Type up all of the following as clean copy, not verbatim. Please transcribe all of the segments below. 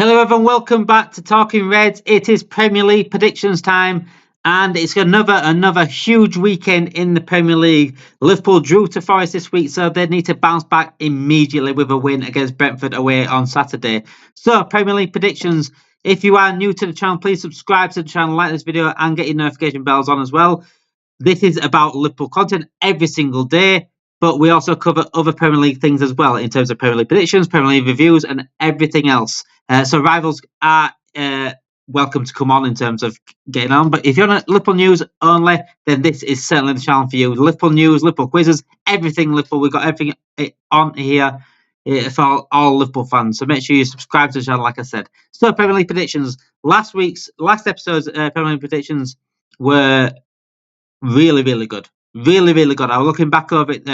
Hello everyone, welcome back to Talking Reds. It is Premier League predictions time and it's another huge weekend in the Premier League. Liverpool drew to Forest this week, so they need to bounce back immediately with a win against Brentford away on Saturday. So, Premier League predictions. If you are new to the channel, please subscribe to the channel, like this video and get your notification bells on as well. This is about Liverpool content every single day. But we also cover other Premier League things as well in terms of Premier League predictions, Premier League reviews, and everything else. So rivals are welcome to come on in terms of getting on. But if you're on Liverpool news only, then this is certainly the channel for you. Liverpool news, Liverpool quizzes, everything Liverpool. We've got everything on here for all Liverpool fans. So make sure you subscribe to the channel, like I said. So Premier League predictions. Last episode's Premier League predictions were really, really good. Really, really good. I was looking back over it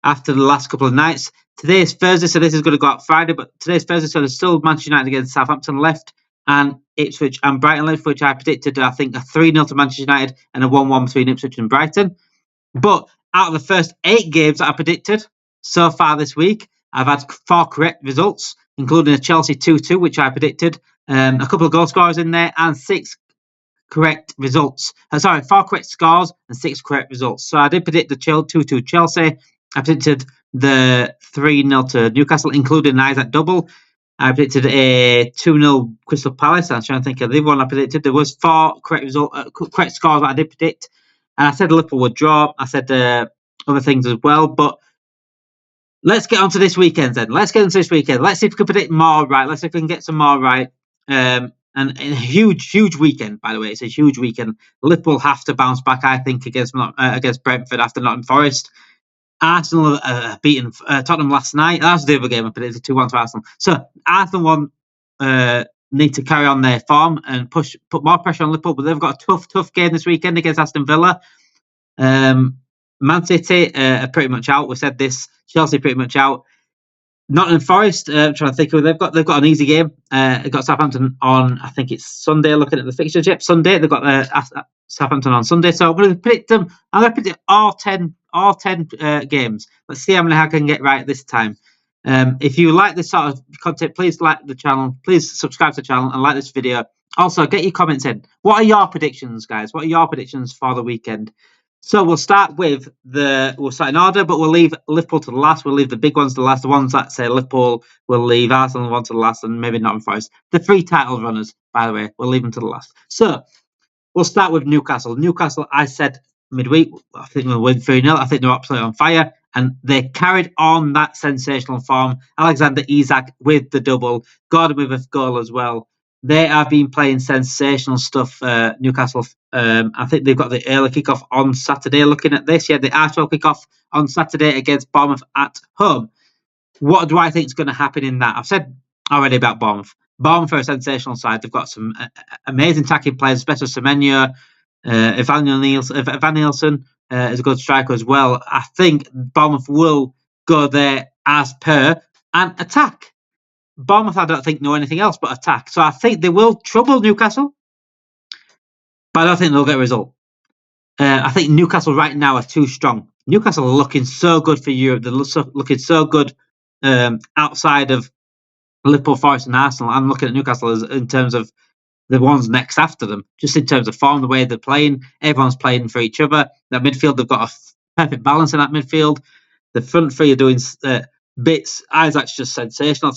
after the last couple of nights. Today is Thursday, so this is going to go out Friday, but today's Thursday, so there's still Manchester United against Southampton left, and Ipswich and Brighton left, which I predicted, I think, a 3-0 to Manchester United and a 1-1 between Ipswich and Brighton. But out of the first 8 games that I predicted so far this week, I've had 4 correct results, including a Chelsea 2-2, which I predicted, a couple of goal scorers in there, and 6 correct results. 4 correct scores and 6 correct results. So I did predict the 2-2 Chelsea. I predicted the 3-0 to Newcastle, including an Isaac double. I predicted a 2-0 Crystal Palace. I'm trying to think of the other one I predicted. There was 4 correct scores that I did predict. And I said Liverpool would draw. I said other things as well. But let's get on to this weekend then. Let's see if we can predict more right. Let's see if we can get some more right. And a huge weekend, by the way. It's a huge weekend. Liverpool have to bounce back, I think, against Brentford after Nottingham Forest. Arsenal beaten Tottenham last night. That was the other game I predicted, 2-1 to Arsenal. So Arsenal need to carry on their form and put more pressure on Liverpool. But they've got a tough game this weekend against Aston Villa. Man City are pretty much out. We said this. Chelsea pretty much out. Nottingham Forest, trying to think of, they've got an easy game. They've got Southampton on, I think it's Sunday. Looking at the fixtures, yep, Sunday. They've got Southampton on Sunday. So I'm going to predict them. I'm going to predict all 10 games. Let's see how many I can get right this time. If you like this sort of content, please like the channel. Please subscribe to the channel and like this video. Also, get your comments in. What are your predictions, guys? What are your predictions for the weekend? So we'll start in order, but we'll leave Liverpool to the last. We'll leave the big ones to the last. The ones that say Liverpool, we'll leave Arsenal one to the last, and maybe Nottingham Forest. The 3 title runners, by the way, we'll leave them to the last. So we'll start with Newcastle. Newcastle, I said midweek, I think they'll win 3-0. I think they're absolutely on fire, and they carried on that sensational form. Alexander Isak with the double, Gordon with a goal as well. They have been playing sensational stuff, Newcastle. I think they've got the early kickoff on Saturday. Looking at this, the Arsenal kickoff on Saturday against Bournemouth at home. What do I think is going to happen in that? I've said already about Bournemouth. Bournemouth are a sensational side. They've got some amazing attacking players, especially Semenyo. Van Nielsen is a good striker as well. I think Bournemouth will go there as per and attack. Bournemouth, I don't think, know anything else but attack. So I think they will trouble Newcastle, but I don't think they'll get a result. I think Newcastle right now are too strong. Newcastle are looking so good for Europe. They're looking so good outside of Liverpool, Forest and Arsenal. I'm looking at Newcastle as in terms of the ones next after them, just in terms of form, the way they're playing. Everyone's playing for each other. That midfield, they've got a perfect balance in that midfield. The front three are doing bits. Isaac's just sensational.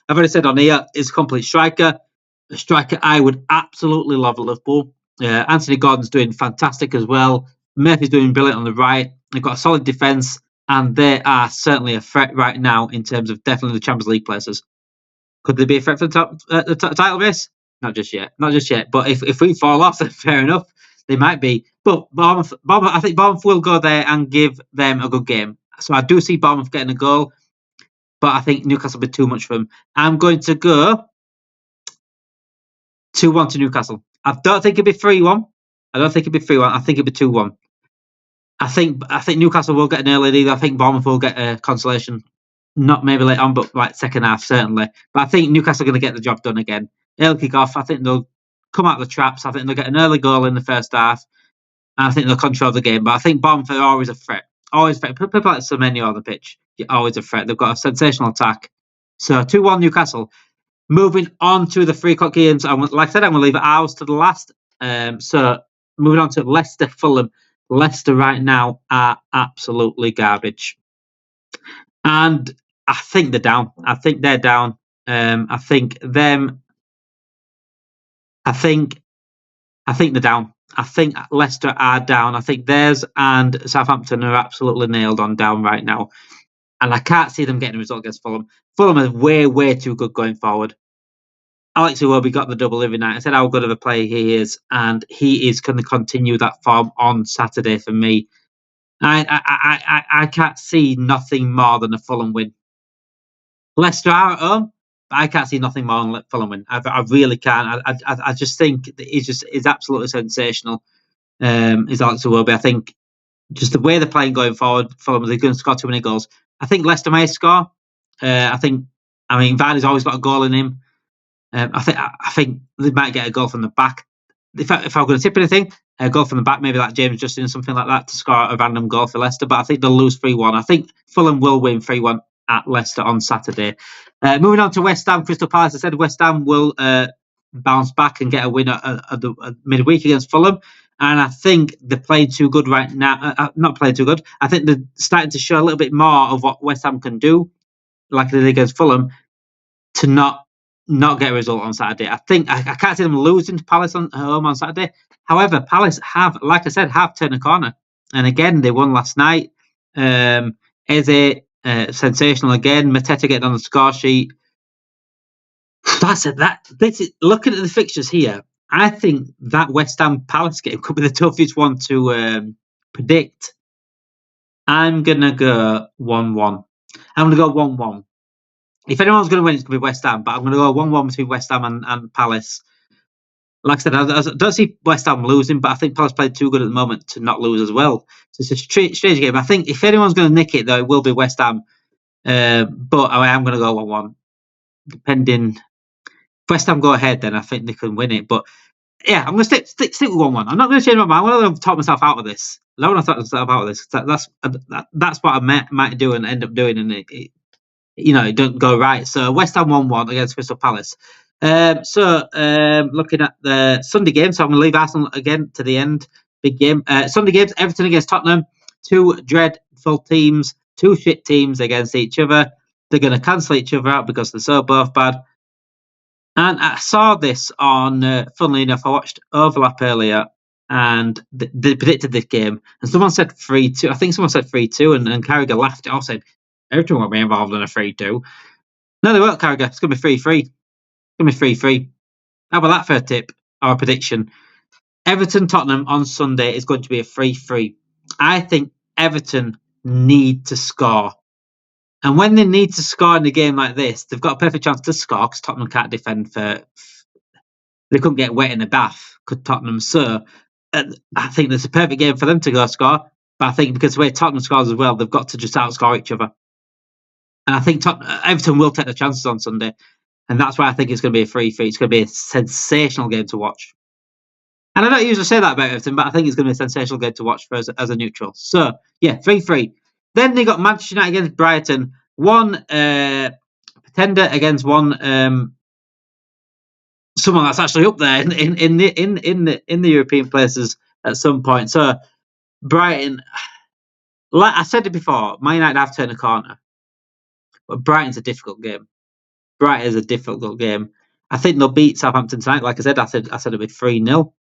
I've already said on here, is a complete striker. A striker I would absolutely love at Liverpool. Anthony Gordon's doing fantastic as well. Murphy's doing brilliant on the right. They've got a solid defence, and they are certainly a threat right now in terms of definitely the Champions League places. Could they be a threat for the title race? Not just yet. But if we fall off, then fair enough. They might be. But Bournemouth, I think Bournemouth will go there and give them a good game. So I do see Bournemouth getting a goal. But I think Newcastle will be too much for them. I'm going to go 2-1 to Newcastle. I don't think it'll be 3-1. I think it'll be 2-1. I think Newcastle will get an early lead. I think Bournemouth will get a consolation. Not maybe late on, but like second half, certainly. But I think Newcastle are going to get the job done again. Early kick-off, I think they'll come out of the traps. I think they'll get an early goal in the first half. And I think they'll control the game. But I think Bournemouth are always a threat. Always a threat. People like Semenyo on the pitch. You're always a threat. They've got a sensational attack. So 2-1 Newcastle. Moving on to the 3 o'clock games, like I said, I'm going to leave ours to the last. So moving on to Leicester, Fulham. Leicester right now are absolutely garbage, and I think they're down. I think they're down. I think them. I think they're down. I think Leicester are down. I think theirs and Southampton are absolutely nailed on down right now, and I can't see them getting a result against Fulham. Fulham are way too good going forward. Alex Iwobi got the double every night. I said how good of a player he is, and he is going to continue that form on Saturday for me. I can't see nothing more than a Fulham win. Leicester are at home, but I can't see nothing more than Fulham win. I really can't. I just think he's absolutely sensational. Is Alex Iwobi. I think just the way they're playing going forward, Fulham, they're going to score too many goals. I think Leicester may score. I mean, Vardy's always got a goal in him. I think they might get a goal from the back. If I'm going to tip anything, a goal from the back, maybe like James Justin or something like that to score a random goal for Leicester. But I think they'll lose 3-1. I think Fulham will win 3-1 at Leicester on Saturday. Moving on to West Ham, Crystal Palace. I said West Ham will bounce back and get a win at midweek against Fulham. And I think they're playing too good right now. Not playing too good. I think they're starting to show a little bit more of what West Ham can do, like they did against Fulham, to not get a result on Saturday. I think I can't see them losing to Palace at home on Saturday. However, Palace have, like I said, turned a corner. And again, they won last night. Eze, sensational again. Mateta getting on the score sheet. That's it. Looking at the fixtures here, I think that West Ham Palace game could be the toughest one to predict. I'm going to go 1-1. I'm going to go 1-1. If anyone's going to win, it's going to be West Ham, but I'm going to go 1-1 between West Ham and Palace. Like I said, I don't see West Ham losing, but I think Palace played too good at the moment to not lose as well. So it's a strange game. I think if anyone's going to nick it, though, it will be West Ham. But I am going to go 1-1. Depending. If West Ham go ahead, then I think they can win it. But yeah, I'm going to stick with 1-1. I'm not going to change my mind. I'm going to talk myself out of this. I don't want to talk myself out of this. That's what I might do and end up doing, and it don't go right. So West Ham 1-1 against Crystal Palace. Looking at the Sunday game, so I'm going to leave Arsenal again to the end. Big game. Sunday games, Everton against Tottenham. 2 dreadful teams, 2 shit teams against each other. They're going to cancel each other out because they're so both bad. And I saw this on, funnily enough, I watched Overlap earlier, and they predicted this game. And someone said 3-2. I think someone said 3-2, and Carragher laughed. I said, Everton won't be involved in a 3-2. No, they won't, Carragher. It's going to be 3-3. It's going to be 3-3. How about that for a tip or a prediction? Everton-Tottenham on Sunday is going to be a 3-3. I think Everton need to score. And when they need to score in a game like this, they've got a perfect chance to score because Tottenham can't defend they couldn't get wet in the bath, could Tottenham? So I think there's a perfect game for them to go score. But I think because the way Tottenham scores as well, they've got to just outscore each other. And I think Everton will take the chances on Sunday. And that's why I think it's going to be a 3-3. It's going to be a sensational game to watch. And I don't usually say that about Everton, but I think it's going to be a sensational game to watch for us as a neutral. So, yeah, 3-3. Then they got Manchester United against Brighton. One pretender against one someone that's actually up there in the European places at some point. So Brighton, like I said it before, Man United have turned a corner, but Brighton's a difficult game. Brighton is a difficult game. I think they'll beat Southampton tonight. Like I said it'll be 3-0.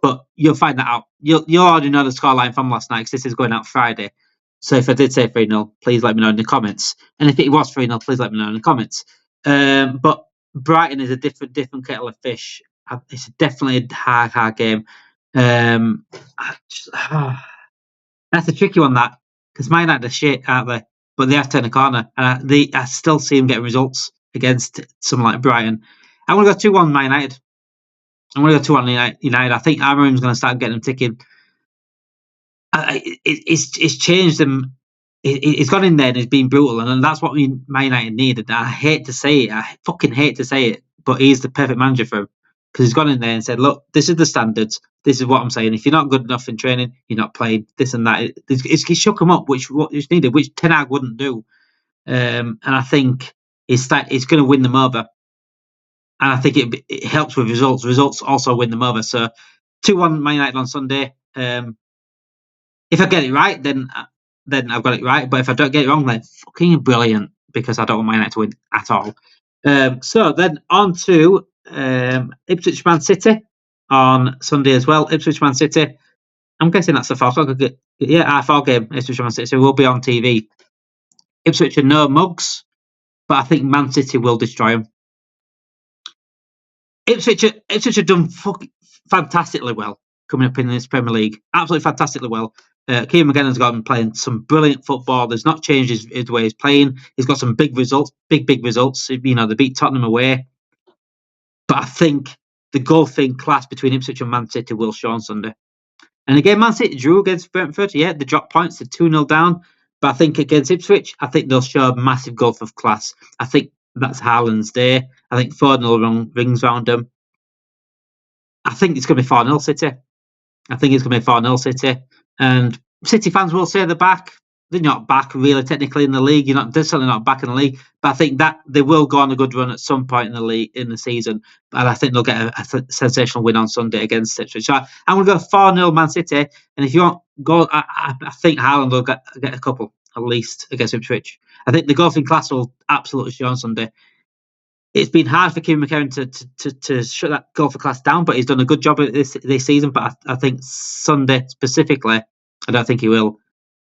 But you'll find that out. You'll already know the scoreline from last night because this is going out Friday. So if I did say 3-0, please let me know in the comments. And if it was 3-0, please let me know in the comments. But Brighton is a different kettle of fish. It's definitely a hard game. That's a tricky one, that, because Man United are shit, aren't they? But they have turned a corner. And I still see them getting results against someone like Brighton. I'm going to go 2-1 Man United. I'm going to go 2-1 United. I think Amorim's going to start getting them ticking. It's changed them. He's gone in there and he's been brutal, and that's what Man United needed. I hate to say it. I fucking hate to say it, but he's the perfect manager for him because he's gone in there and said, "Look, this is the standards. This is what I'm saying. If you're not good enough in training, you're not playing. This and that." He shook him up, which needed, which Ten Hag wouldn't do. And I think he's going to win them over. and I think it helps with results. Results also win them over. So 2-1 Man United on Sunday. If I get it right, then I've got it right. But if I don't get it wrong, then fucking brilliant, because I don't want Man United to win at all. So then on to Ipswich Man City on Sunday as well. Ipswich Man City. I'm guessing that's the 4 o'clock. Yeah, our 4 game. Ipswich Man City. So we'll be on TV. Ipswich are no mugs, but I think Man City will destroy them. Ipswich have done fantastically well coming up in this Premier League. Absolutely fantastically well. Kieran McGinnon's gotten playing some brilliant football. There's not changed his way he's playing. He's got some big results, big results. You know, they beat Tottenham away. But I think the golfing class between Ipswich and Man City will show on Sunday. And again, Man City drew against Brentford. Yeah, they dropped points. They're 2-0 down. But I think against Ipswich, I think they'll show a massive gulf of class. I think that's Haaland's day. I think 4-0 rings round them. I think it's going to be 4-0 City. I think it's going to be 4-0 City. And City fans will say they're back. They're not back really technically in the league. They're certainly not back in the league. But I think that they will go on a good run at some point in the league in the season. And I think they'll get a sensational win on Sunday against Ipswich. So I'm going to go 4-0 Man City. And if you want goal, I think Haaland will get a couple at least against Ipswich. I think the golfing class will absolutely show on Sunday. It's been hard for Kieran McKernan to shut that golfer class down, but he's done a good job of this season. But I think Sunday specifically, I don't think he will,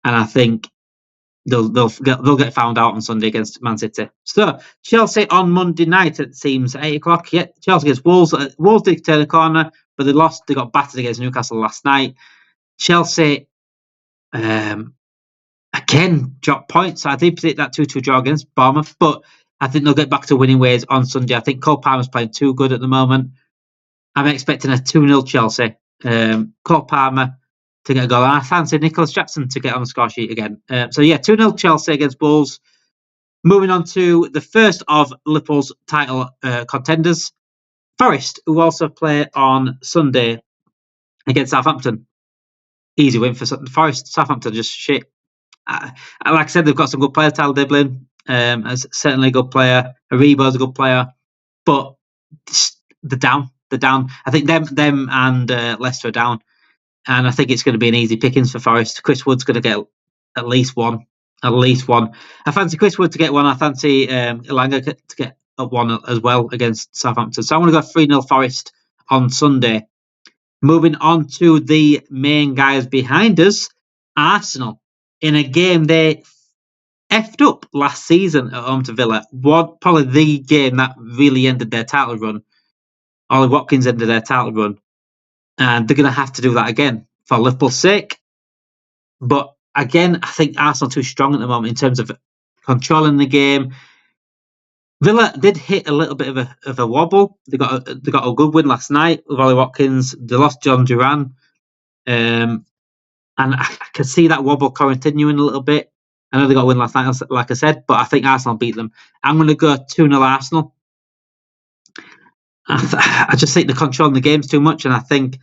and I think they'll get found out on Sunday against Man City. So Chelsea on Monday night, it seems 8 o'clock. Yeah, Chelsea against Wolves. Wolves did turn the corner, but they lost. They got battered against Newcastle last night. Chelsea again dropped points. I did predict that 2-2 draw against Bournemouth, but I think they'll get back to winning ways on Sunday. I think Cole Palmer's playing too good at the moment. I'm expecting a 2-0 Chelsea. Cole Palmer to get a goal. And I fancy Nicholas Jackson to get on the score sheet again. 2-0 Chelsea against Wolves. Moving on to the first of Liverpool's title contenders, Forest, who also play on Sunday against Southampton. Easy win for Forest. Southampton just shit. Like I said, they've got some good players. Tyler Diblin is certainly a good player. Aribo's a good player, but they're down. I think them and Leicester are down, and I think it's going to be an easy pickings for Forest. Chris Wood's going to get at least one. I fancy Chris Wood to get one. I fancy Elanga to get one as well against Southampton. So I want to go 3-0 Forest on Sunday. Moving on to the main guys behind us, Arsenal. In a game they effed up last season at home to Villa. Probably the game that really ended their title run. Ollie Watkins ended their title run. And they're going to have to do that again for Liverpool's sake. But again, I think Arsenal are too strong at the moment in terms of controlling the game. Villa did hit a little bit of a wobble. They got a good win last night with Ollie Watkins. They lost John Duran. And I can see that wobble continuing a little bit. I know they got a win last night, like I said, but I think Arsenal beat them. I'm going to go 2-0 Arsenal. I just think they're controlling the games too much, and I think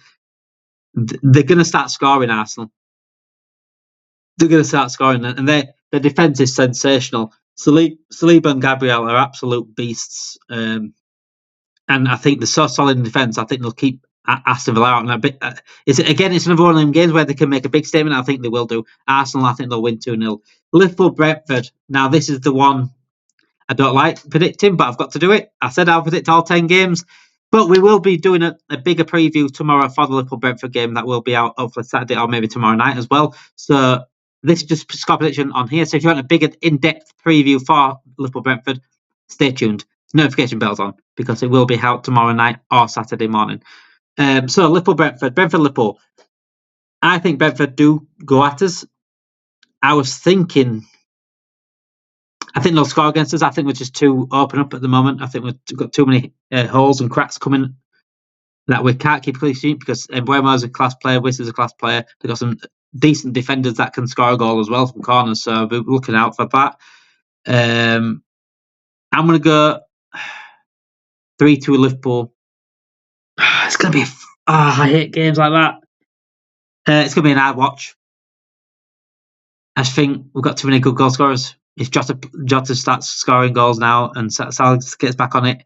they're going to start scoring, Arsenal. They're going to start scoring, and their defence is sensational. Saliba and Gabriel are absolute beasts. And I think they're so solid in defence, I think they'll keep Aston Villa out. And it's another one of them games where they can make a big statement. I think they will do. Arsenal, I think they'll win 2-0. Liverpool, Brentford. Now, this is the one I don't like predicting, but I've got to do it. I said I'll predict all 10 games. But we will be doing a bigger preview tomorrow for the Liverpool-Brentford game that will be out hopefully Saturday or maybe tomorrow night as well. So this is just score prediction on here. So if you want a bigger in-depth preview for Liverpool-Brentford, stay tuned. Notification bells on because it will be out tomorrow night or Saturday morning. So Liverpool-Brentford, Brentford-Liverpool. I think Brentford do go at us. I think they'll score against us. I think we're just too open up at the moment. I think we've got too many holes and cracks coming that we can't keep a clean sheet because Mbeumo's a class player, Wiss is a class player. They've got some decent defenders that can score a goal as well from corners, so we're looking out for that. I'm going to go 3-2 Liverpool. It's going to be... I hate games like that. It's going to be an hard watch. I just think we've got too many good goal scorers. If Jota starts scoring goals now and Salah gets back on it,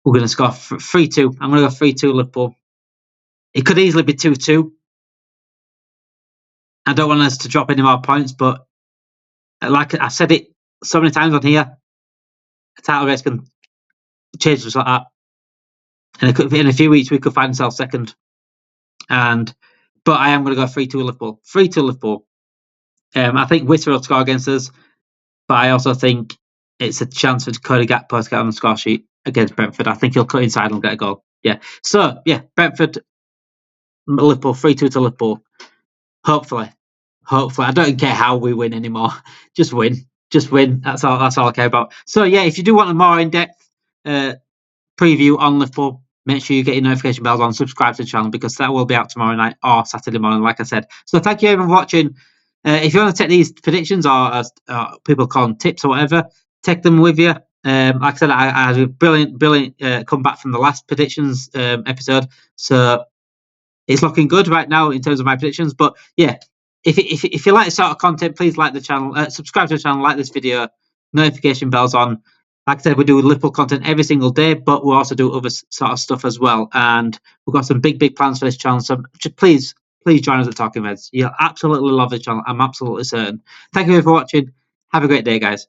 We're going to score 3-2. I'm going to go 3-2 Liverpool. It could easily be 2-2. I don't want us to drop any more points, but like I've said it so many times on here, a title race can change just like that. And it could be in a few weeks we could find ourselves second. But I am going to go 3-2 Liverpool. 3-2 Liverpool. I think Witter will score against us, but I also think it's a chance for Cody Gakpo to get on the score sheet against Brentford. I think he'll cut inside and get a goal. Yeah. So, yeah, Brentford, Liverpool, 3-2 to Liverpool. Hopefully. I don't care how we win anymore. Just win. That's all I care about. So, yeah, if you do want a more in-depth preview on Liverpool, make sure you get your notification bells on, subscribe to the channel, because that will be out tomorrow night or Saturday morning, like I said. So thank you everyone for watching. If you want to take these predictions, or people call them tips or whatever, take them with you. Like I said, I had a brilliant comeback from the last predictions episode. So it's looking good right now in terms of my predictions. But yeah, if you like this sort of content, please like the channel, subscribe to the channel, like this video, notification bells on. Like I said, we do Liverpool content every single day, but we also do other sort of stuff as well. And we've got some big plans for this channel. So just please join us at Talking Reds. You'll absolutely love this channel. I'm absolutely certain. Thank you for watching. Have a great day, guys.